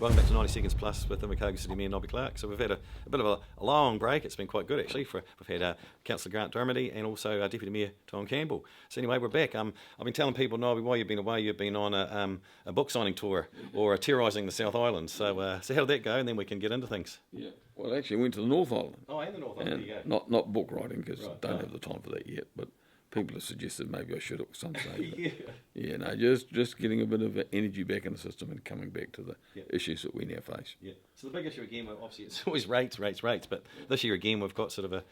Welcome back to 90 Seconds Plus with Invercargill City Mayor Nobby Clark. So we've had a bit of a long break. It's been quite good actually. We've had Councillor Grant Dermody and also Deputy Mayor Tom Campbell. So anyway, we're back. I've been telling people, Nobby, while you've been away, you've been on a book signing tour or terrorising the South Island. So how did that go? And then we can get into things. Yeah. Well, actually, I went to the North Island. Oh, and the North Island. There you go. Not book writing because I don't have the time for that yet. But people have suggested maybe I should at some stage. Yeah, no, just getting a bit of energy back in the system and coming back to the issues that we now face. Yeah. So the big issue again, obviously, it's always rates. But this year again, we've got sort of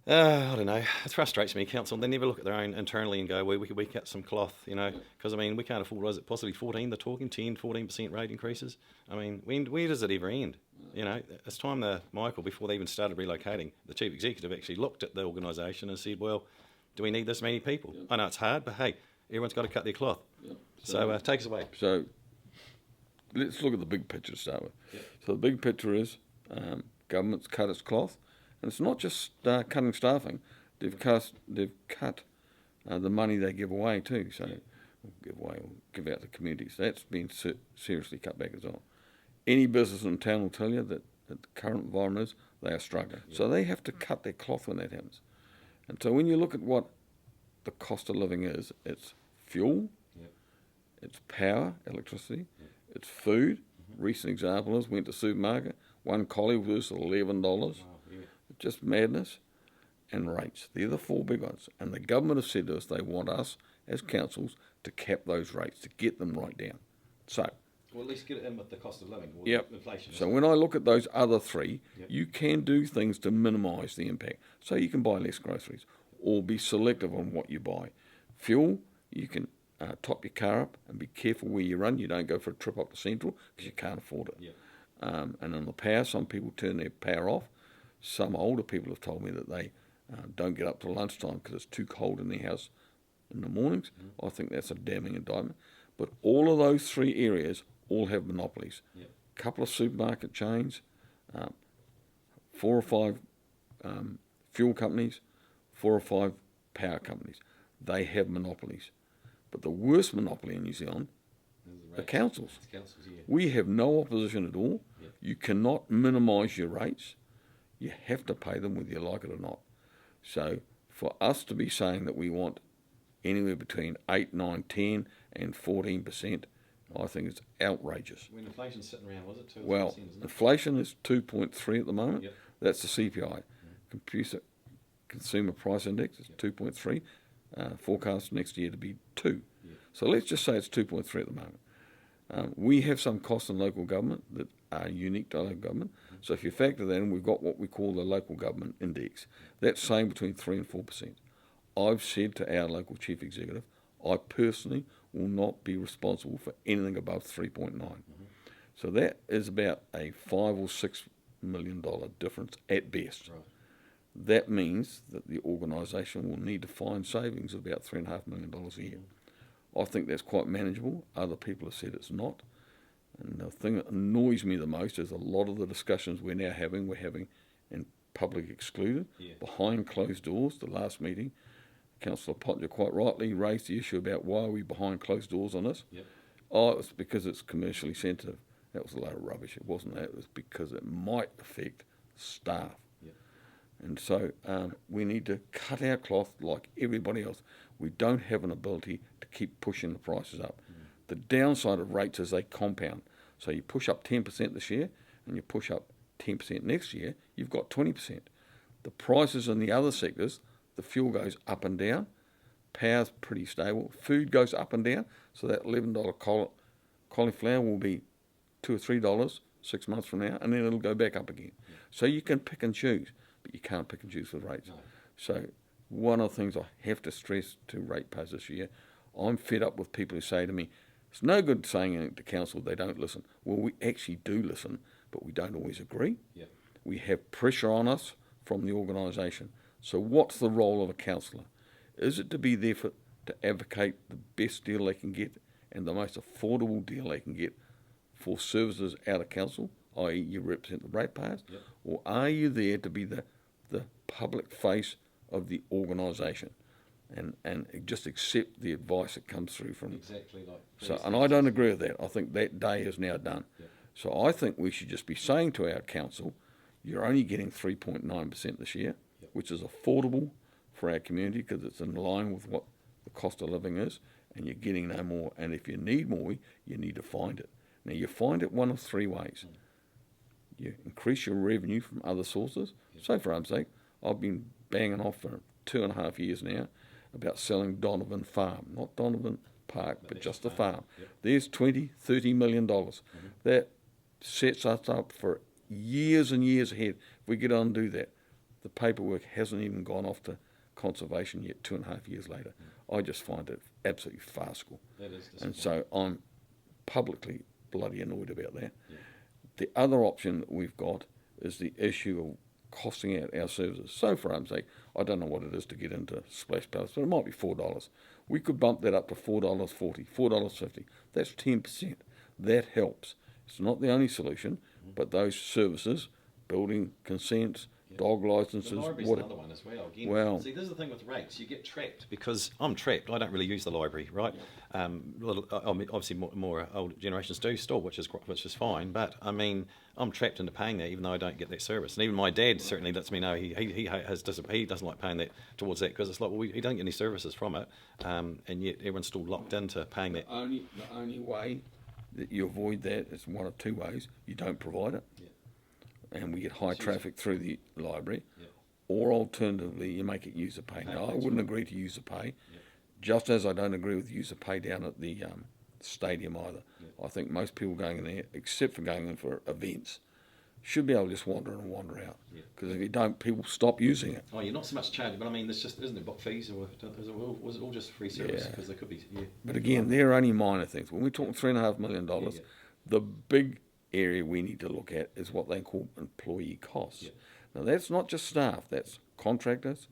I don't know. It frustrates me, council. They never look at their own internally and go, well, we cut some cloth, because I mean, we can't afford. Was it possibly 14? They're talking 10-14% rate increases. I mean, where does it ever end? It's time that Michael, before they even started relocating, the chief executive actually looked at the organisation and said, well, do we need this many people? Yeah. I know it's hard, but hey, everyone's got to cut their cloth. Yeah. So take us away. So let's look at the big picture to start with. Yeah. So the big picture is government's cut its cloth, and it's not just cutting staffing. They've cut the money they give away too. So give out to communities. That's been seriously cut back as well. Any business in town will tell you that the current environment is they are struggling. Yeah. So they have to cut their cloth when that happens. And so when you look at what the cost of living is, it's fuel, it's power, electricity, it's food. Mm-hmm. Recent example is went to supermarket, one collie was $11. Wow, just madness. And rates. They're the four big ones. And the government has said to us they want us as councils to cap those rates, to get them right down. So, well, at least get it in with the cost of living or inflation. So when I look at those other three, you can do things to minimise the impact. So you can buy less groceries or be selective on what you buy. Fuel, you can top your car up and be careful where you run. You don't go for a trip up to Central because you can't afford it. Yep. And on the power, some people turn their power off. Some older people have told me that they don't get up till lunchtime because it's too cold in their house in the mornings. Mm-hmm. I think that's a damning indictment. But all of those three areas all have monopolies. Yep. Couple of supermarket chains, 4 or 5 fuel companies, 4 or 5 power companies. They have monopolies. But the worst monopoly in New Zealand are councils. We have no opposition at all. Yep. You cannot minimise your rates. You have to pay them whether you like it or not. So for us to be saying that we want anywhere between 8, 9, 10 and 14%, I think it's outrageous. When inflation's sitting around, was it 2 or 3%? Well, inflation is 2.3 at the moment. Yep. That's the CPI. Consumer Price Index is 2.3. Forecast next year to be 2. Yep. So let's just say it's 2.3 at the moment. We have some costs in local government that are unique to local government. Mm-hmm. So if you factor that in, we've got what we call the local government index. That's saying between 3 and 4%. I've said to our local chief executive, I personally will not be responsible for anything above 3.9. Mm-hmm. So that is about a $5 or $6 million difference at best. Right. That means that the organisation will need to find savings of about $3.5 million a year. Mm-hmm. I think that's quite manageable. Other people have said it's not. And the thing that annoys me the most is a lot of the discussions we're having in public excluded, behind closed doors. The last meeting, Councillor Pottenger quite rightly raised the issue about why are we behind closed doors on this. Yep. Oh, it's because it's commercially sensitive. That was a load of rubbish. It wasn't that. It was because it might affect staff. Yep. And so we need to cut our cloth like everybody else. We don't have an ability to keep pushing the prices up. Mm. The downside of rates is they compound. So you push up 10% this year and you push up 10% next year, you've got 20%. The prices in the other sectors, the fuel goes up and down, power's pretty stable, food goes up and down, so that $11 cauliflower will be $2 or $3 6 months from now, and then it'll go back up again. Yeah. So you can pick and choose, but you can't pick and choose with rates. No. So one of the things I have to stress to ratepayers this year, I'm fed up with people who say to me, it's no good saying anything to council, they don't listen. Well, we actually do listen, but we don't always agree. Yeah. We have pressure on us from the organisation. So what's the role of a councillor? Is it to be there to advocate the best deal they can get and the most affordable deal they can get for services out of council, i.e. you represent the ratepayers, or are you there to be the public face of the organisation and just accept the advice that comes through from exactly like so? And I don't agree with that. I think that day is now done. So I think we should just be saying to our council, you're only getting 3.9% this year, which is affordable for our community because it's in line with what the cost of living is, and you're getting no more. And if you need more, you need to find it. Now, you find it one of three ways. You increase your revenue from other sources. So, for argument's sake, I've been banging off for 2.5 years now about selling Donovan Farm, not Donovan Park, but just the farm. There's $20-30 million. That sets us up for years and years ahead. If we get on and do that, the paperwork hasn't even gone off to conservation yet 2.5 years later. I just find it absolutely farcical. That is disappointing. And so I'm publicly bloody annoyed about that. The other option that we've got is the issue of costing out our services. So for argument's sake, I don't know what it is to get into splash pads, but it might be $4. We could bump that up to $4.40, $4.50. That's 10%. That helps. It's not the only solution, but those services, building consents, dog licenses, the library's another one as well. Again, see, this is the thing with rates. You get trapped because I'm trapped. I don't really use the library, right? Obviously, more old generations do still, which is fine. But I mean, I'm trapped into paying that, even though I don't get that service. And even my dad certainly lets me know he doesn't like paying that towards that because it's like, well, he don't get any services from it, and yet everyone's still locked into paying that. The only way that you avoid that is one of two ways: you don't provide it. And we get high traffic through the library, or alternatively, you make it user pay. Now, I wouldn't agree to user pay, just as I don't agree with user pay down at the stadium either. I think most people going in there, except for going in for events, should be able to just wander in and wander out. Because if you don't, people stop using it. Oh, you're not so much charging, but I mean, isn't it book fees, or was it all just free service? Because there could be. But again, they're only minor things. When we're talking $3.5 million, the big area we need to look at is what they call employee costs. Now that's not just staff, that's contractors,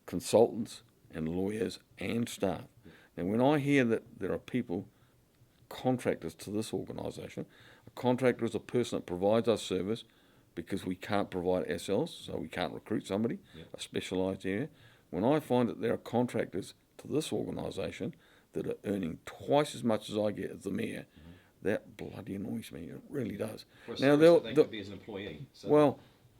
consultants and lawyers and staff. Now when I hear that there are people, contractors to this organisation, a contractor is a person that provides us service because we can't provide ourselves, so we can't recruit somebody, a specialised area. When I find that there are contractors to this organisation that are earning twice as much as I get as the mayor, that bloody annoys me. It really does. Now they could be as an employee. So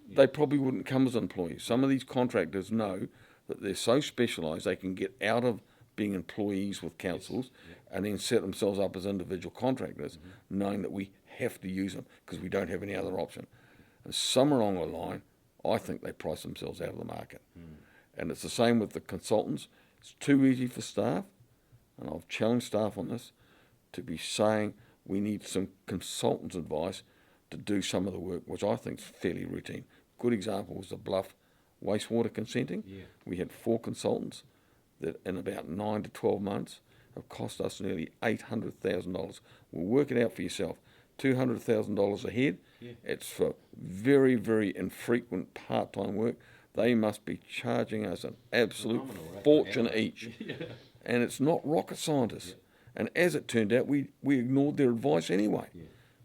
they probably wouldn't come as employees. Some of these contractors know that they're so specialised they can get out of being employees with councils and then set themselves up as individual contractors, knowing that we have to use them because we don't have any other option. And somewhere along the line, I think they price themselves out of the market. And it's the same with the consultants. It's too easy for staff, and I've challenged staff on this, to be saying we need some consultants' advice to do some of the work, which I think is fairly routine. Good example was the Bluff wastewater consenting. We had 4 consultants that in about 9 to 12 months have cost us nearly $800,000. Well, work it out for yourself. $200,000 a head. It's for very, very infrequent part-time work. They must be charging us an absolute fortune each. And it's not rocket scientists. And as it turned out, we ignored their advice anyway.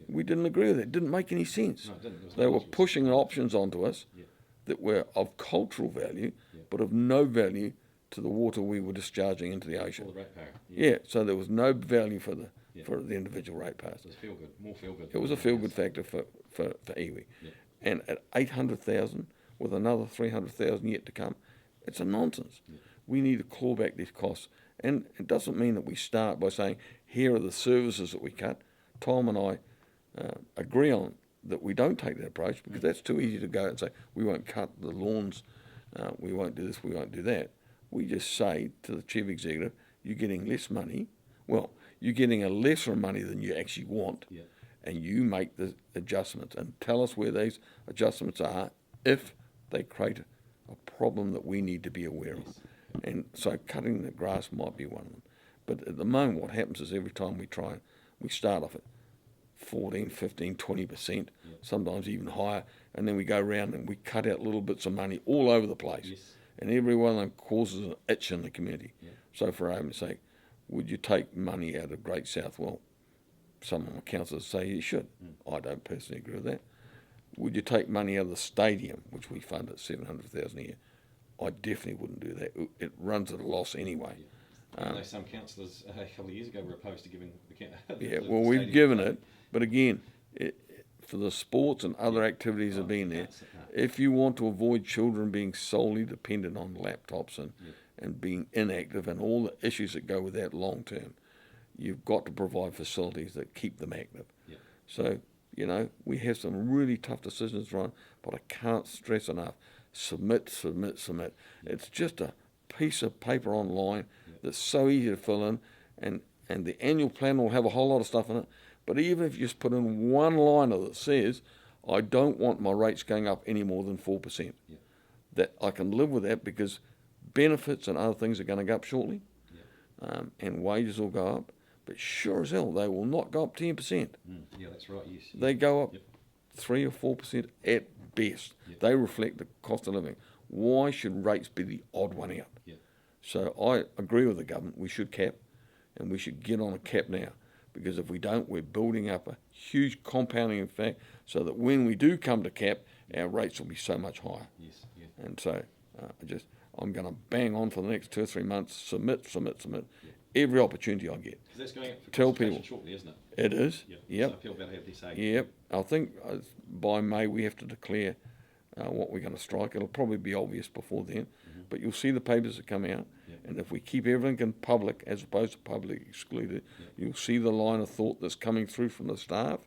We didn't agree with it. It didn't make any sense. No, it didn't. They were pushing options onto us that were of cultural value, but of no value to the water we were discharging into the ocean. For the ratepayer. So there was no value for the individual ratepayers. It was more feel good. It was a feel good factor for iwi. And at 800,000, with another 300,000 yet to come, it's a nonsense. We need to claw back these costs. And it doesn't mean that we start by saying, here are the services that we cut. Tom and I agree on that we don't take that approach because that's too easy to go and say, we won't cut the lawns, we won't do this, we won't do that. We just say to the chief executive, you're getting less money. Well, you're getting a lesser money than you actually want, and you make the adjustments and tell us where these adjustments are if they create a problem that we need to be aware of. And so cutting the grass might be one of them. But at the moment, what happens is every time we start off at 14, 15, 20%, sometimes even higher, and then we go around and we cut out little bits of money all over the place. And every one of them causes an itch in the community. So for argument's sake, would you take money out of Great South? Well, some of my councillors say you should. I don't personally agree with that. Would you take money out of the stadium, which we fund at $700,000 a year? I definitely wouldn't do that. It runs at a loss anyway. I know some councillors a couple of years ago were opposed to giving the we've given it, but again, for the sports and other activities that have been there, if you want to avoid children being solely dependent on laptops and being inactive and all the issues that go with that long term, you've got to provide facilities that keep them active. Yeah. So, you know, we have some really tough decisions, right? But I can't stress enough, submit. Yeah. It's just a piece of paper online that's so easy to fill in, and the annual plan will have a whole lot of stuff in it. But even if you just put in one liner that says, I don't want my rates going up any more than 4%, that I can live with that, because benefits and other things are going to go up shortly, and wages will go up. But sure as hell, they will not go up 10%. Yeah, that's right, yes. They go up 3 or 4% at best. They reflect the cost of living. Why should rates be the odd one out? So I agree with the government. We should cap, and we should get on a cap now, because if we don't, we're building up a huge compounding effect, so that when we do come to cap, our rates will be so much higher. And so I'm going to bang on for the next 2 or 3 months, submit. Every opportunity I get. Because that's going up for tell people shortly, isn't it? It is. Yep. So people better have their say. Yep. I think by May we have to declare what we're going to strike. It'll probably be obvious before then, but you'll see the papers that come out, and if we keep everything in public as opposed to public excluded, you'll see the line of thought that's coming through from the staff,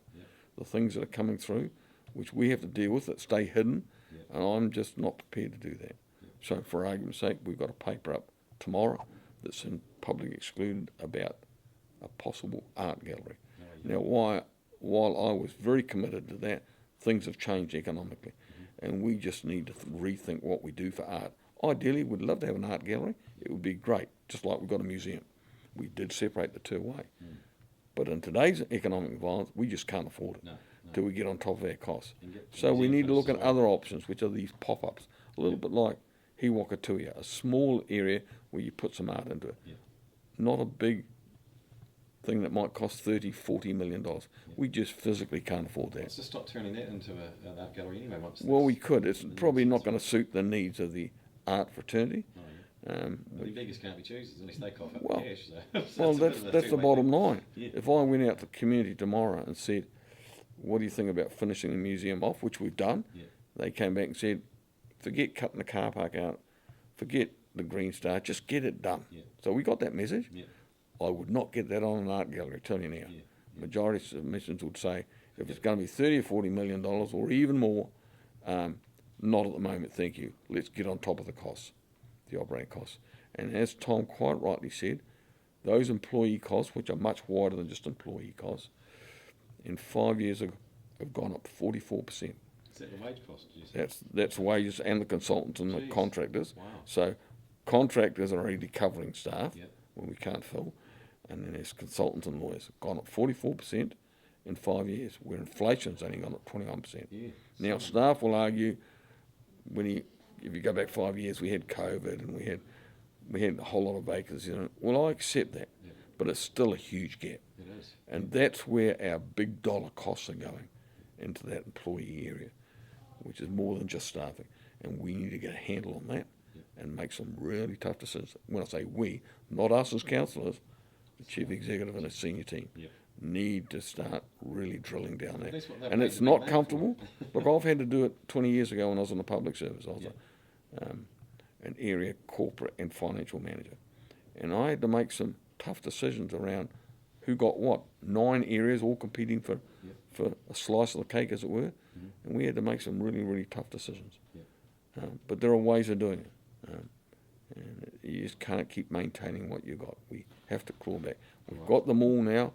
the things that are coming through, which we have to deal with, that stay hidden, and I'm just not prepared to do that. So for argument's sake, we've got a paper up tomorrow that's in public excluded about a possible art gallery. Now, while I was very committed to that, things have changed economically, and we just need to rethink what we do for art. Ideally, we'd love to have an art gallery. It would be great, just like we've got a museum. We did separate the two away. But in today's economic environment, we just can't afford it till we get on top of our costs. So we need to look at other options, which are these pop-ups, a little bit like Hiwakatuya, a small area where you put some art into it. Not a big thing that might cost $30, $40 million. We just physically can't afford that. Let's just stop turning that into an art gallery anyway. Well, we could. It's probably not going to suit the needs of the art fraternity. The beggars can't be choosers unless they cough up cash. So. That's the bottom line. If I went out to the community tomorrow and said, what do you think about finishing the museum off, which we've done, they came back and said, forget cutting the car park out, forget the Green Star, just get it done. So we got that message. I would not get that on an art gallery, tell you now. Majority of submissions would say, if it's going to be $30 or $40 million or even more, not at the moment, thank you. Let's get on top of the costs, the operating costs. And as Tom quite rightly said, those employee costs, which are much wider than just employee costs, in 5 years have gone up 44%. Is that the wage cost? Did you say? That's wages and the consultants and the contractors. Wow. So contractors are already covering staff when we can't fill, and then there's consultants and lawyers. Gone up 44% in 5 years, where inflation's only gone up 21%. Now staff will argue, if you go back 5 years, we had COVID and we had a whole lot of vacancies. Well, I accept that, but it's still a huge gap. It is. And that's where our big dollar costs are going, into that employee area, which is more than just staffing. And we need to get a handle on that and make some really tough decisions. When I say we, not us as councillors, the chief executive and his senior team need to start really drilling down there. And it's not comfortable. Look, I've had to do it 20 years ago when I was in the public service. I was an area corporate and financial manager. And I had to make some tough decisions around who got what. 9 areas all competing for a slice of the cake, as it were. And we had to make some really, really tough decisions. But there are ways of doing it. And you just can't keep maintaining what you got. We have to claw back. We've got the mall now,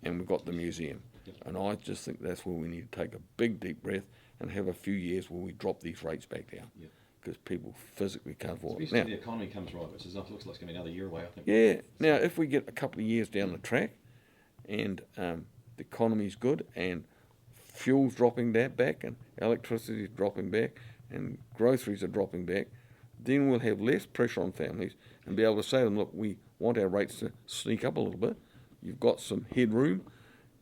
and we've got the museum. And I just think that's where we need to take a big, deep breath and have a few years where we drop these rates back down. Because people physically can't afford it. Now, the economy comes right, which looks like it's going to be another year away, I think. Yeah. Now, if we get a couple of years down the track and the economy's good and fuel's dropping that back and electricity's dropping back and groceries are dropping back, then we'll have less pressure on families and be able to say to them, look, we want our rates to sneak up a little bit. You've got some headroom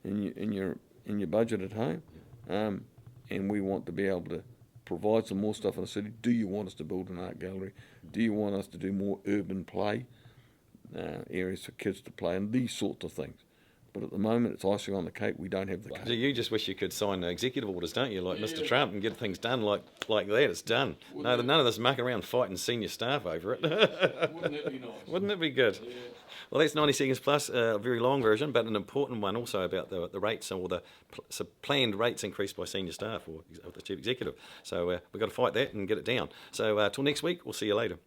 in your budget at home, and we want to be able to provide some more stuff in the city. Do you want us to build an art gallery? Do you want us to do more urban play, areas for kids to play, and these sorts of things? But at the moment, it's icing on the cake. We don't have the So cake. you just wish you could sign executive orders, don't you, like Mr. Trump, and get things done like that. It's done. None of this mucking around fighting senior staff over it. Wouldn't that be nice? Wouldn't it be good? Yeah. Well, that's 90 seconds plus, a very long version, but an important one also about the rates or the planned rates increased by senior staff or the chief executive. So we've got to fight that and get it down. So till next week, we'll see you later.